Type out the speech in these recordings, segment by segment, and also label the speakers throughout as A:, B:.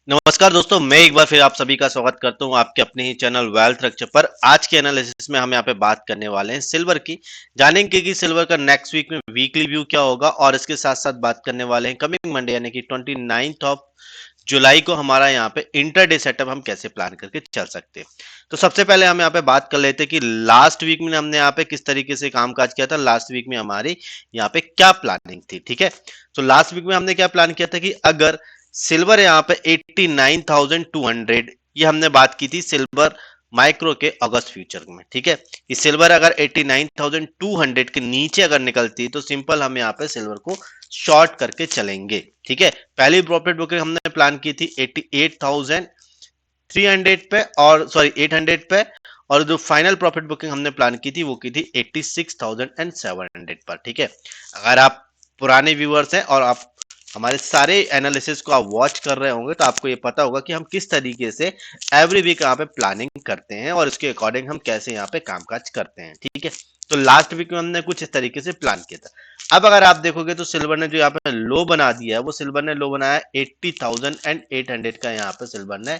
A: नमस्कार दोस्तों, मैं एक बार फिर आप सभी का स्वागत करता हूं आपके अपने ही चैनल वेल्थ रक्षा पर। आज के एनालिसिस में हम यहाँ पे बात करने वाले हैं सिल्वर की। जानेंगे कि सिल्वर का नेक्स्ट वीक में वीकली व्यू क्या होगा और इसके साथ साथ बात करने वाले हैं कमिंग मंडे यानी कि 29 ऑफ जुलाई को हमारा यहाँ पे इंटरडे सेटअप हम कैसे प्लान करके चल सकते हैं। तो सबसे पहले हम यहाँ पे बात कर लेते हैं कि लास्ट वीक में हमने यहाँ पे किस तरीके से कामकाज किया था। लास्ट वीक में हमारी यहाँ पे क्या प्लानिंग थी, ठीक है। तो लास्ट वीक में हमने क्या प्लान किया था कि अगर सिल्वर यहाँ पे 89,200, ये हमने बात की थी सिल्वर माइक्रो के अगस्त फ्यूचर में, ठीक है। ये सिल्वर अगर 89,200 के नीचे अगर निकलती है तो सिंपल हम यहाँ पे सिल्वर को शॉर्ट करके चलेंगे, ठीक है। पहली प्रॉफिट बुकिंग हमने प्लान की थी 88,300 पे और सॉरी 800 पे, और जो फाइनल प्रॉफिट बुकिंग हमने प्लान की थी वो की थी 86,700 पर, ठीक है। अगर आप पुराने व्यूअर्स हैं और आप हमारे सारे एनालिसिस को आप वॉच कर रहे होंगे तो आपको ये पता होगा कि हम किस तरीके से एवरी वीक यहाँ पे प्लानिंग करते हैं और इसके अकॉर्डिंग हम कैसे यहाँ पे कामकाज करते हैं, ठीक है। तो लास्ट वीक में हमने कुछ इस तरीके से प्लान किया था। अब अगर आप देखोगे तो सिल्वर ने जो यहाँ पे लो बना दिया है, वो सिल्वर ने लो बनाया 80,800 का। यहाँ पे सिल्वर ने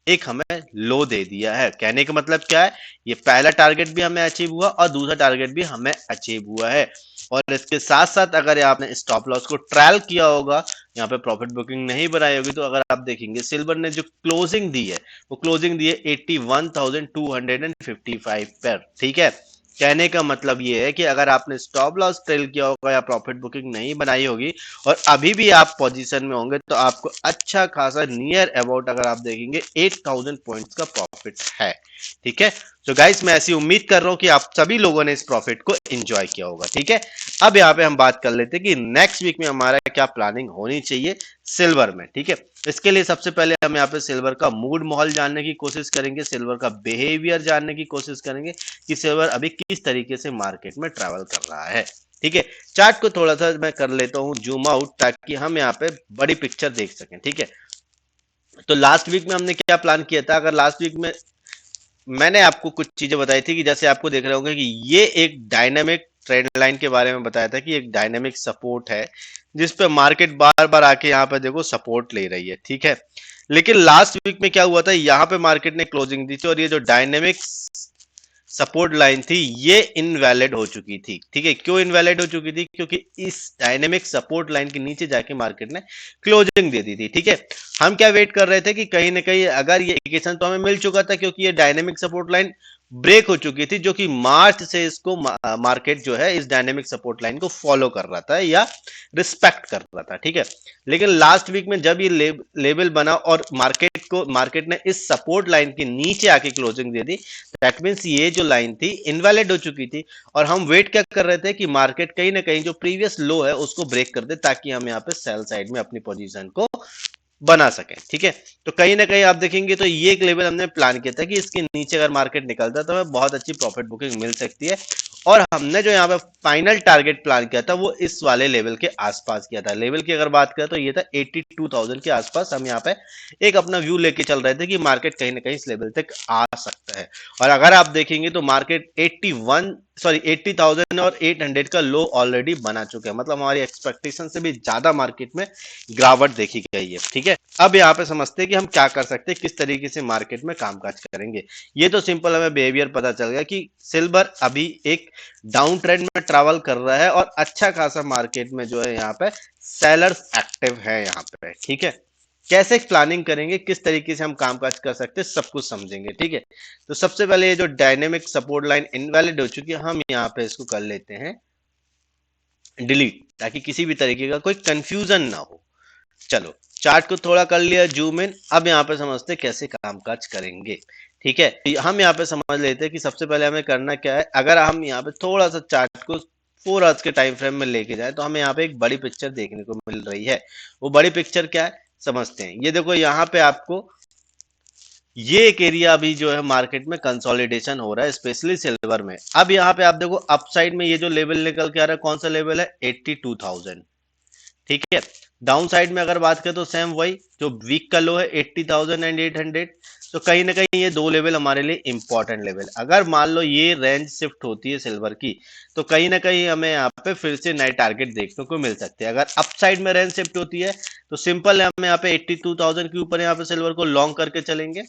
A: एक हमें लो दे दिया है। कहने का मतलब क्या है, ये पहला टारगेट भी हमें अचीव हुआ और दूसरा टारगेट भी हमें अचीव हुआ है। और इसके साथ साथ अगर आपने स्टॉप लॉस को ट्रायल किया होगा, यहाँ पे प्रॉफिट बुकिंग नहीं बनाई होगी, तो अगर आप देखेंगे सिल्वर ने जो क्लोजिंग दी है वो क्लोजिंग दी है 81,255 पर, ठीक है। कहने का मतलब ये है कि अगर आपने स्टॉप लॉस ट्रेल किया होगा या प्रॉफिट बुकिंग नहीं बनाई होगी और अभी भी आप पोजीशन में होंगे तो आपको अच्छा खासा नियर अबाउट अगर आप देखेंगे 8,000 पॉइंट्स का प्रॉफिट है, ठीक है। तो गाइस मैं ऐसी उम्मीद कर रहा हूं कि आप सभी लोगों ने इस प्रॉफिट को एंजॉय किया होगा, ठीक है। अब यहाँ पे हम बात कर लेते हैं कि नेक्स्ट वीक में हमारा क्या प्लानिंग होनी चाहिए सिल्वर में, ठीक है। इसके लिए सबसे पहले हम यहाँ पे सिल्वर का मूड माहौल जानने की कोशिश करेंगे, सिल्वर का बिहेवियर जानने की कोशिश करेंगे कि सिल्वर अभी किस तरीके से मार्केट में ट्रैवल कर रहा है, ठीक है। चार्ट को थोड़ा सा मैं कर लेता हूं जूम आउट ताकि हम यहाँ पे बड़ी पिक्चर देख सकें, ठीक है। तो लास्ट वीक में हमने क्या प्लान किया था, अगर लास्ट वीक में मैंने आपको कुछ चीजें बताई थी कि जैसे आपको देख रहे होंगे कि ये एक डायनामिक ट्रेंड लाइन के बारे में बताया था कि एक डायनामिक सपोर्ट है जिस पे मार्केट बार बार आके यहाँ पे देखो सपोर्ट ले रही है, ठीक है। लेकिन लास्ट वीक में क्या हुआ था, यहाँ पे मार्केट ने क्लोजिंग दी थी और ये जो डायनेमिक सपोर्ट लाइन थी ये इनवैलिड हो चुकी थी, ठीक है। क्यों इनवैलिड हो चुकी थी, क्योंकि इस डायनेमिक सपोर्ट लाइन के नीचे जाके मार्केट ने क्लोजिंग दे दी थी, ठीक है। हम क्या वेट कर रहे थे कि कहीं ना कहीं अगर ये इंडिकेशन तो हमें मिल चुका था क्योंकि ये डायनेमिक सपोर्ट लाइन ब्रेक हो चुकी थी, जो कि मार्च से इसको मार्केट जो है इस डायनेमिक सपोर्ट लाइन को फॉलो कर रहा था या रिस्पेक्ट कर रहा था, ठीक है। लेकिन लास्ट वीक में जब ये लेवल बना और मार्केट ने इस सपोर्ट लाइन के नीचे आके closing they the, that means ये जो लाइन थी इनवैलिड हो चुकी थी। और हम वेट क्या कर रहे थे कि मार्केट कहीं ना कहीं जो प्रीवियस लो है उसको ब्रेक कर दे ताकि हम यहाँ पे सेल साइड में अपनी पोजीशन को बना सकें, ठीक है। तो कहीं ना कहीं आप देखेंगे तो ये एक लेवल हमने प्लान किया था कि इसके नीचे अगर मार्केट निकलता है तो हमें बहुत अच्छी प्रॉफिट बुकिंग मिल सकती है। और हमने जो यहाँ पे फाइनल टारगेट प्लान किया था वो इस वाले लेवल के आसपास किया था। लेवल की अगर बात करें तो ये था 82,000 के आसपास। हम यहाँ पे एक अपना व्यू लेके चल रहे थे कि मार्केट कहीं ना कहीं इस लेवल तक आ सकता है। और अगर आप देखेंगे तो मार्केट 80,000 और 800 का लो ऑलरेडी बना चुका है, मतलब हमारी एक्सपेक्टेशन से भी ज्यादा मार्केट में गिरावट देखी गई है, ठीक है। अब यहाँ पे समझते हैं कि हम क्या कर सकते हैं, किस तरीके से मार्केट में कामकाज करेंगे। ये तो सिंपल हमें बिहेवियर पता चल गया कि सिल्वर अभी एक डाउन ट्रेंड में ट्रैवल कर रहा है और अच्छा खासा मार्केट में जो है यहाँ पे सेलर्स एक्टिव है यहाँ पे, ठीक है। कैसे प्लानिंग करेंगे, किस तरीके से हम कामकाज कर सकते हैं, सब कुछ समझेंगे, ठीक है। तो सबसे पहले ये जो डायनेमिक सपोर्ट लाइन इनवैलिड हो चुकी है, हम यहाँ पे इसको कर लेते हैं डिलीट, ताकि किसी भी तरीके का कोई कंफ्यूजन ना हो। चलो चार्ट को थोड़ा कर लिया जूम इन। अब यहाँ पे समझते हैं कैसे कामकाज करेंगे, ठीक है। हम यहाँ पे समझ लेते हैं कि सबसे पहले हमें करना क्या है। अगर हम यहाँ पे थोड़ा सा चार्ट को 4 आवर्स के टाइम फ्रेम में लेके जाए तो हमें यहाँ पे एक बड़ी पिक्चर देखने को मिल रही है। वो बड़ी पिक्चर क्या है समझते हैं। ये देखो यहाँ पे आपको ये एक एरिया अभी जो है मार्केट में कंसोलिडेशन हो रहा है, स्पेशली सिल्वर में। अब यहाँ पे आप देखो अपसाइड में ये जो लेवल निकल के आ रहा है कौन सा लेवल है, 82,000, ठीक है। डाउन साइड में अगर बात करें तो सेम वही, जो वीक का लो है 80,800, तो कहीं ना कहीं ये दो लेवल हमारे लिए इंपॉर्टेंट लेवल। अगर मान लो ये रेंज शिफ्ट होती है सिल्वर की, तो कहीं ना कहीं हमें यहाँ पे फिर से नए टारगेट देखने को मिल सकते हैं। अगर अप साइड में रेंज शिफ्ट होती है तो सिंपल है, हम यहाँ पे 82,000 के ऊपर यहाँ पे सिल्वर को लॉन्ग करके चलेंगे।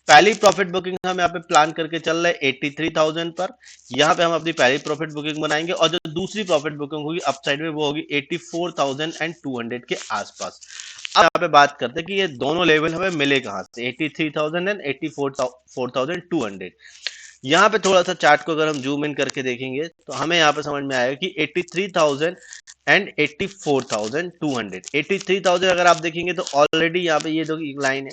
A: पहली प्रॉफिट बुकिंग हम यहाँ पे प्लान करके चल रहे हैं 83,000 पर। यहाँ पे हम अपनी पहली प्रॉफिट बुकिंग बनाएंगे, और जो दूसरी प्रॉफिट बुकिंग होगी अप साइड में वो होगी 84,200 के आसपास। अब यहाँ पे बात करते हैं कि ये दोनों लेवल हमें मिले कहां से, 83,000 एंड 84,200। यहाँ पे थोड़ा सा चार्ट को अगर हम जूम इन करके देखेंगे तो हमें यहाँ पे समझ में आएगा कि 83,000 एंड 84,200, 83,000 अगर आप देखेंगे तो ऑलरेडी यहाँ पे ये दो लाइन है।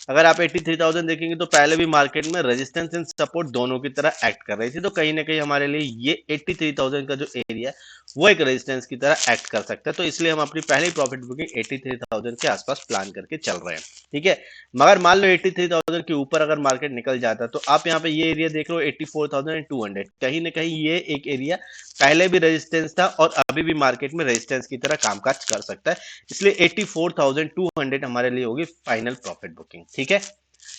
A: अगर आप 83,000 देखेंगे तो पहले भी मार्केट में रेजिस्टेंस एंड सपोर्ट दोनों की तरह एक्ट कर रही थी, तो कहीं ना कहीं हमारे लिए ये 83,000 का जो एरिया है वो एक रेजिस्टेंस की तरह एक्ट कर सकता है। तो इसलिए हम अपनी पहली प्रॉफिट बुकिंग 83,000 के आसपास प्लान करके चल रहे हैं। ठीक है, मगर मान लो 83,000 के ऊपर अगर मार्केट निकल जाता है तो आप यहाँ पे ये एरिया देख रहे हो 84,200, कहीं ना कहीं ये एक एरिया पहले भी रेजिस्टेंस था और अभी भी मार्केट में रेजिस्टेंस की तरह कामकाज कर सकता है। इसलिए 84,200 हमारे लिए होगी फाइनल प्रॉफिट बुकिंग। ठीक है,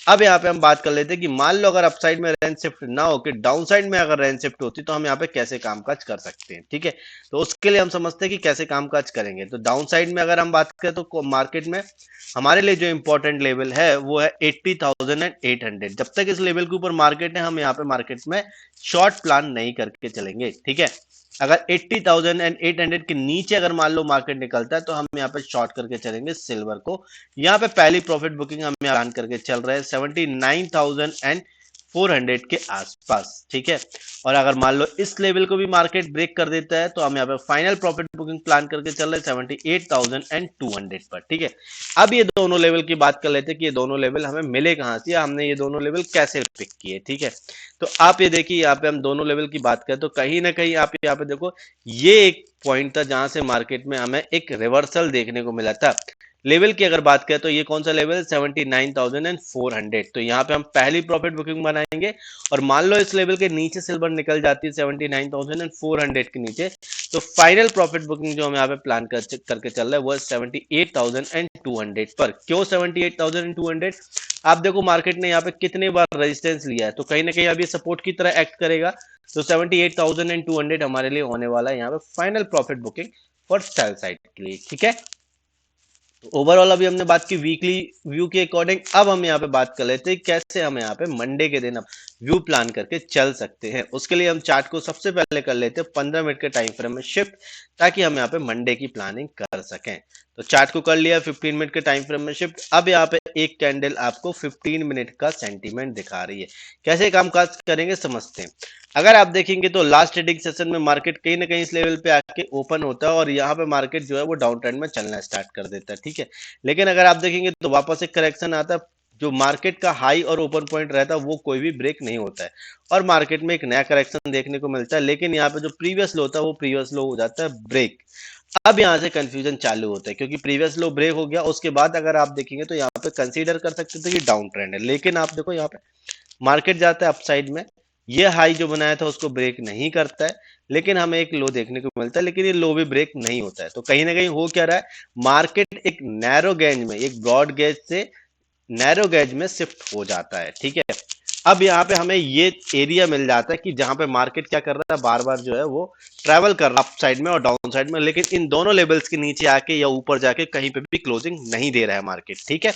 A: अब यहाँ पे हम बात कर लेते हैं कि मान लो अगर अपसाइड में रेंज शिफ्ट ना होकर डाउन साइड में अगर रेंज शिफ्ट होती तो हम यहाँ पे कैसे कामकाज कर सकते हैं। ठीक है, तो उसके लिए हम समझते हैं कि कैसे कामकाज करेंगे। तो डाउन साइड में अगर हम बात करें तो मार्केट में हमारे लिए जो इंपॉर्टेंट लेवल है वो है 80,800। जब तक इस लेवल के ऊपर मार्केट है हम यहाँ पे मार्केट में शॉर्ट प्लान नहीं करके चलेंगे। ठीक है, अगर 80,800 के नीचे अगर मान लो मार्केट निकलता है तो हम यहाँ पे शॉर्ट करके चलेंगे सिल्वर को। यहाँ पे पहली प्रॉफिट बुकिंग हम प्लान करके चल रहे हैं 79,400 के आसपास। ठीक है, और अगर मान लो इस लेवल को भी मार्केट ब्रेक कर देता है तो हम यहाँ पे फाइनल प्रॉफिट बुकिंग प्लान करके चल रहे हैं 78,200 पर। ठीक है, अब ये दोनों लेवल की बात कर लेते हैं कि ये दोनों लेवल हमें मिले कहां से, हमने ये दोनों लेवल कैसे पिक किए। ठीक है, तो आप ये देखिए यहाँ पे हम दोनों लेवल की बात करें तो कहीं ना कहीं आप यहाँ पे देखो ये एक पॉइंट था जहां से मार्केट में हमें एक रिवर्सल देखने को मिला था। लेवल की अगर बात करें तो ये कौन सा लेवल है, 79,400। तो यहाँ पे हम पहली प्रॉफिट बुकिंग बनाएंगे, और मान लो इस लेवल के नीचे सिल्वर निकल जाती है 79,400 के नीचे, तो फाइनल प्रॉफिट बुकिंग जो हम यहाँ पे प्लान करके चल रहा है वो है 78,200 पर। क्यों 78,200? आप देखो मार्केट ने यहाँ पे कितने बार रेजिस्टेंस लिया है, तो कहीं ना कहीं अभी सपोर्ट की तरह एक्ट करेगा। तो 78,200 हमारे लिए होने वाला है यहाँ पे final profit booking for sell side के लिए। ठीक है, ओवरऑल अभी हमने बात की वीकली व्यू के अकॉर्डिंग। अब हम यहाँ पे बात कर लेते हैं कैसे हम यहाँ पे मंडे के दिन व्यू प्लान करके चल सकते हैं। उसके लिए हम चार्ट को सबसे पहले कर लेते हैं 15 मिनट के टाइम फ्रेम में शिफ्ट, ताकि हम यहाँ पे मंडे की प्लानिंग कर सकें। तो चार्ट को कर लिया 15 मिनट के टाइम फ्रेम में शिफ्ट। अब यहाँ पे एक कैंडल आपको 15 मिनट का सेंटीमेंट दिखा रही है। कैसे कामकाज करेंगे समझते हैं। अगर आप देखेंगे तो लास्ट ट्रेडिंग सेशन में मार्केट कहीं ना कहीं इस लेवल पे आके ओपन होता है और यहाँ पे मार्केट जो है वो डाउन ट्रेंड में चलना स्टार्ट कर देता है। ठीक है, लेकिन अगर आप देखेंगे तो वापस एक करेक्शन आता है, जो मार्केट का हाई और ओपन पॉइंट रहता है वो कोई भी ब्रेक नहीं होता है, और मार्केट में एक नया करेक्शन देखने को मिलता है। लेकिन यहाँ पे जो प्रीवियस लो होता है वो प्रीवियस लो हो जाता है ब्रेक। अब यहाँ से कंफ्यूजन चालू होता है, क्योंकि प्रीवियस लो ब्रेक हो गया, उसके बाद अगर आप देखेंगे तो यहाँ पे कंसीडर कर सकते थे कि डाउन ट्रेंड है। लेकिन आप देखो यहाँ पे मार्केट जाता है अपसाइड में, ये हाई जो बनाया था उसको ब्रेक नहीं करता है, लेकिन हमें एक लो देखने को मिलता है, लेकिन ये लो भी ब्रेक नहीं होता है। तो कहीं ना कहीं हो क्या रहा है, मार्केट एक नैरो गेज में, एक ब्रॉड गेज से नैरो गेज में शिफ्ट हो जाता है। ठीक है, अब यहाँ पे हमें ये एरिया मिल जाता है कि जहां पे मार्केट क्या कर रहा है, बार बार जो है वो ट्रैवल कर रहा है अप साइड में और डाउन साइड में, लेकिन इन दोनों लेवल्स के नीचे आके या ऊपर जाके कहीं पे भी क्लोजिंग नहीं दे रहा है मार्केट। ठीक है,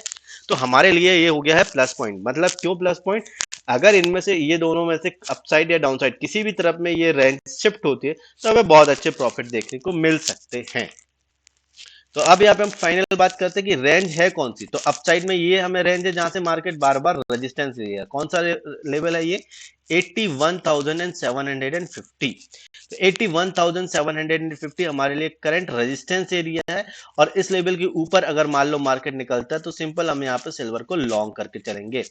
A: तो हमारे लिए ये हो गया है प्लस पॉइंट। मतलब क्यों प्लस पॉइंट, अगर इनमें से ये दोनों में से अपसाइड या डाउन साइड किसी भी तरफ में ये रेंज शिफ्ट होती है तो हमें बहुत अच्छे प्रॉफिट देखने को मिल सकते हैं। तो अब यहाँ पे हम फाइनल बात करते हैं कि रेंज है कौन सी। तो अपसाइड में ये हमें रेंज है जहां से मार्केट बार बार रेजिस्टेंस लिया है। कौन सा लेवल है ये, 81,750। तो 81,750 हमारे लिए करंट रेजिस्टेंस एरिया है, और इस लेवल के ऊपर अगर मान लो मार्केट निकलता है तो सिंपल हम यहाँ पे सिल्वर को लॉन्ग करके चलेंगे।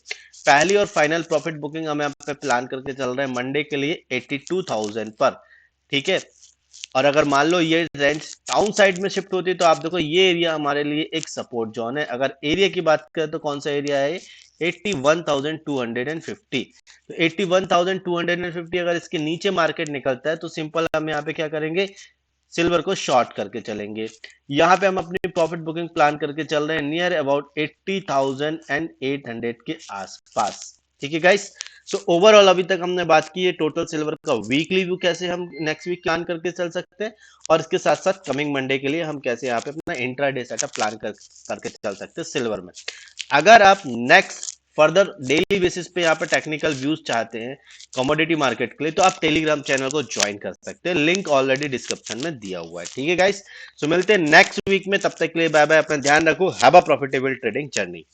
A: पहली और फाइनल प्रॉफिट बुकिंग हम यहाँ पे प्लान करके चल रहे हैं मंडे के लिए 82,000 पर। ठीक है, और अगर मान लो ये रेंज डाउन साइड में शिफ्ट होती है तो आप देखो ये एरिया हमारे लिए एक सपोर्ट जोन है। अगर एरिया की बात करें तो कौन सा एरिया है, 81,250। तो 81,250 अगर इसके नीचे मार्केट निकलता है तो सिंपल हम यहाँ पे क्या करेंगे, सिल्वर को शॉर्ट करके चलेंगे। यहाँ पे हम अपनी प्रॉफिट बुकिंग प्लान करके चल रहे हैं नियर अबाउट 80,800 के आसपास। ठीक है गाइस। सो ओवरऑल अभी तक हमने बात की है टोटल सिल्वर का वीकली व्यू कैसे हम नेक्स्ट वीक प्लान करके चल सकते हैं, और इसके साथ साथ कमिंग मंडे के लिए हम कैसे यहाँ पे अपना इंट्राडे सेटअप प्लान करके चल सकते हैं सिल्वर में। अगर आप नेक्स्ट फर्दर डेली बेसिस पे यहाँ पे टेक्निकल व्यूज चाहते हैं कमोडिटी मार्केट के लिए, तो आप टेलीग्राम चैनल को ज्वाइन कर सकते हैं, लिंक ऑलरेडी डिस्क्रिप्शन में दिया हुआ है। ठीक है गाइस। सो मिलते हैं नेक्स्ट वीक में, तब तक के लिए बाय बाय, अपना ध्यान रखो, have a profitable trading journey.